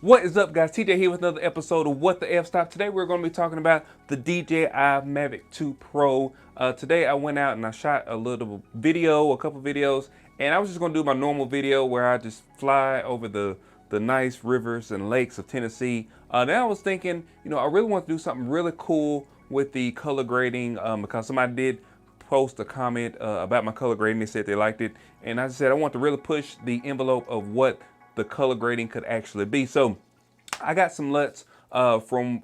What is up, guys? TJ here with another episode of What the F Stop. Today we're going to be talking about the DJI Mavic 2 Pro. Today I went out and I shot a little video, a couple videos, and I was just going to do my normal video where I just fly over the nice rivers and lakes of Tennessee. Then I was thinking, I really want to do something really cool with the color grading because somebody did post a comment about my color grading. They said they liked it, and I just said I want to really push the envelope of what the color grading could actually be. So I got some Luts from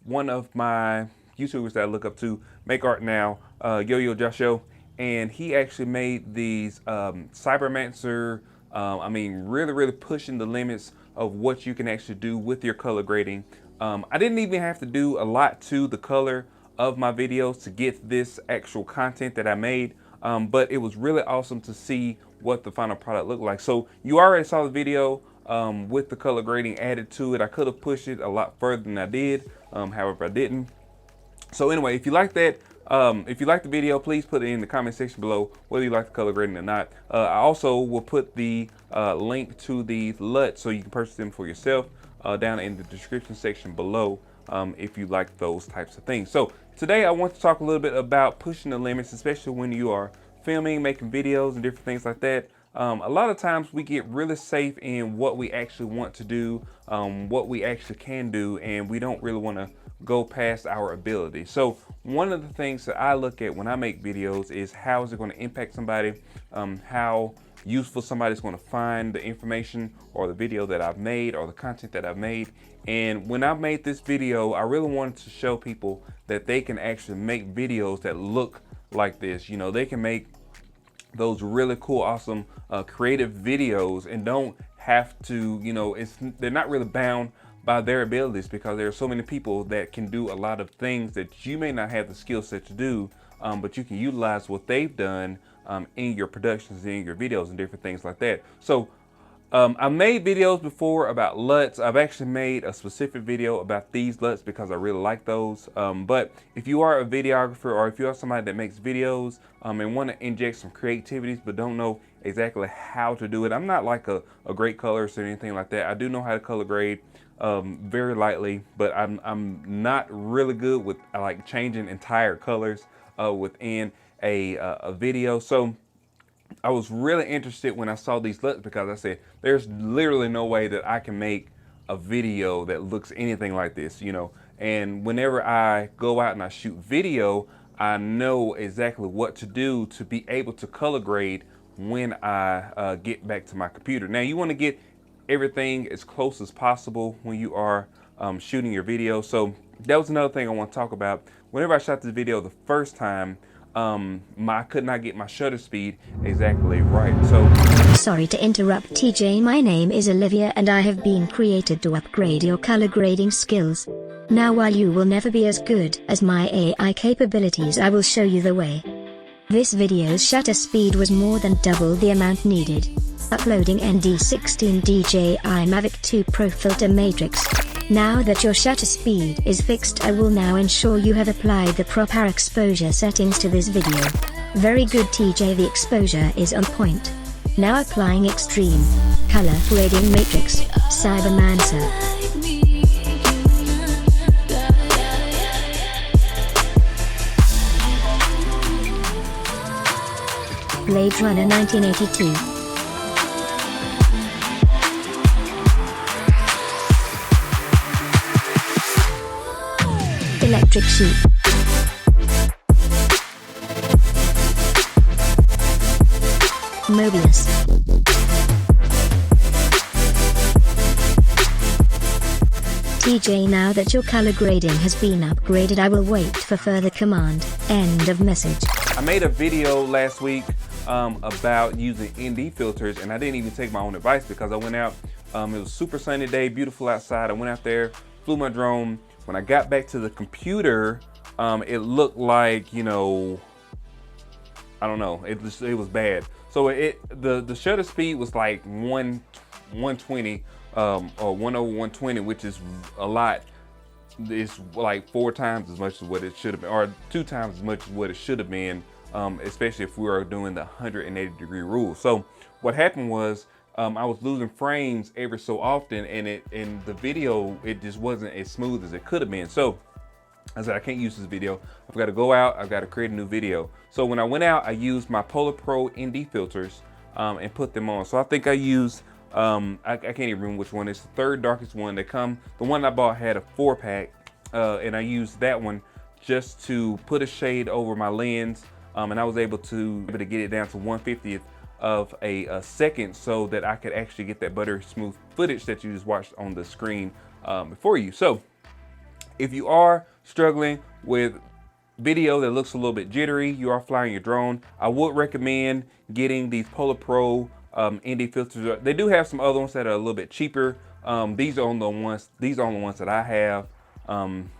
one of my YouTubers that I look up to, Make.Art.Now, Yo-Yo Josho, and he actually made these Mancer. I mean, really pushing the limits of what you can actually do with your color grading. I didn't even have to do a lot to the color of my videos to get this actual content that I made, but it was really awesome to see what the final product looked like. So you already saw the video with the color grading added to it. I could have pushed it a lot further than I did, however I didn't. So anyway, if you like that, if you like the video, please put it in the comment section below whether you like the color grading or not. I also will put the link to the Luts so you can purchase them for yourself down in the description section below if you like those types of things. So today I want to talk a little bit about pushing the limits, especially when you are filming, making videos and different things like that. A lot of times we get really safe in what we actually want to do, what we actually can do, and we don't really want to go past our ability. So one of the things that I look at when I make videos is how is it going to impact somebody, how useful somebody's going to find the information or the video that I've made or the content that I've made. And when I made this video, I really wanted to show people that they can actually make videos that look like this. They can make those really cool, awesome, creative videos and don't have to, they're not really bound by their abilities, because there are so many people that can do a lot of things that you may not have the skill set to do, but you can utilize what they've done in your productions, in your videos and different things like that. So I made videos before about Luts. I've actually made a specific video about these Luts because I really like those. But if you are a videographer, or if you are somebody that makes videos and want to inject some creativity but don't know exactly how to do it, I'm not like a great colorist or anything like that. I do know how to color grade very lightly, but I'm not really good with like changing entire colors within a video. So I was really interested when I saw these Luts because I said, there's literally no way that I can make a video that looks anything like this, And whenever I go out and I shoot video, I know exactly what to do to be able to color grade when I get back to my computer. Now, you want to get everything as close as possible when you are shooting your video. So that was another thing I want to talk about. Whenever I shot this video the first time, I could not get my shutter speed exactly right. So sorry to interrupt, TJ. My name is Olivia and I have been created to upgrade your color grading skills. Now, while you will never be as good as my AI capabilities, I will show you the way. This video's shutter speed was more than double the amount needed. Uploading ND16 DJI Mavic 2 Pro filter matrix. Now that your shutter speed is fixed, I will now ensure you have applied the proper exposure settings to this video. Very good, TJ, the exposure is on point. Now applying extreme color grading matrix, Mancer. Blade Runner 1982. Electric sheep. Mobius. TJ, now that your color grading has been upgraded, I will wait for further command. End of message. I made a video last week about using ND filters, and I didn't even take my own advice because I went out. It was a super sunny day, beautiful outside. I went out there, flew my drone. When I got back to the computer, it looked like, I don't know, it was bad. So the shutter speed was like 120 or 1/120, which is a lot. It's like 4 times as much as what it should have been, or 2 times as much as what it should have been, especially if we were doing the 180-degree rule. So what happened was I was losing frames every so often, and in the video it just wasn't as smooth as it could have been. So I said, I can't use this video. I've got to go out. I've got to create a new video. So when I went out, I used my Polar Pro ND filters and put them on. So I think I used, I can't even remember which one. It's the third darkest one. The one I bought had a 4-pack, and I used that one just to put a shade over my lens. And I was able to get it down to 1/50th of a second, so that I could actually get that buttery smooth footage that you just watched on the screen before you. So if you are struggling with video that looks a little bit jittery, you are flying your drone, I would recommend getting these Polar Pro ND filters. They do have some other ones that are a little bit cheaper. These are the ones that I have.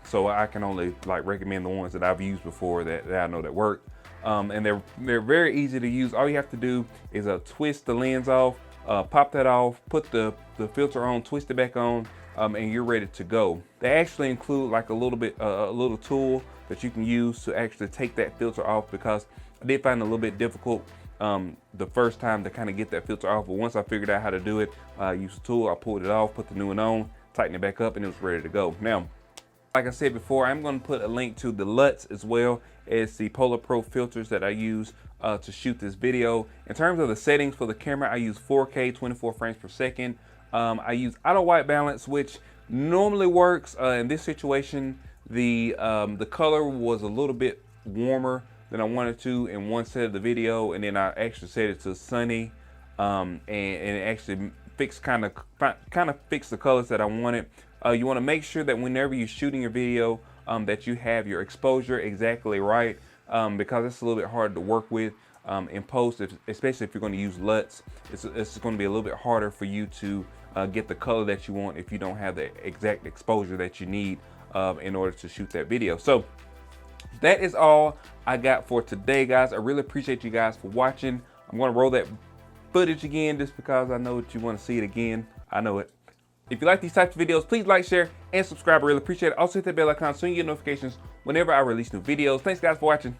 So I can only recommend the ones that I've used before that I know that work. And they're very easy to use. All you have to do is twist the lens off, pop that off, put the filter on, twist it back on, and you're ready to go. They actually include like a little tool that you can use to actually take that filter off, because I did find it a little bit difficult the first time to kind of get that filter off. But once I figured out how to do it, I used the tool, I pulled it off, put the new one on, tightened it back up, and it was ready to go. Now, like I said before, I'm going to put a link to the Luts as well as the Polar Pro filters that I use to shoot this video. In terms of the settings for the camera, I use 4K 24 frames per second. I use auto white balance, which normally works. In this situation, the color was a little bit warmer than I wanted to in one set of the video, and then I actually set it to sunny, and it actually kind of fixed the colors that I wanted. You want to make sure that whenever you're shooting your video, that you have your exposure exactly right, because it's a little bit hard to work with in post, especially if you're going to use LUTs. It's going to be a little bit harder for you to get the color that you want if you don't have the exact exposure that you need in order to shoot that video. So that is all I got for today, guys. I really appreciate you guys for watching. I'm going to roll that footage again just because I know that you want to see it again. I know it. If you like these types of videos, please like, share, and subscribe. I really appreciate it. Also hit that bell icon so you get notifications whenever I release new videos. Thanks guys for watching.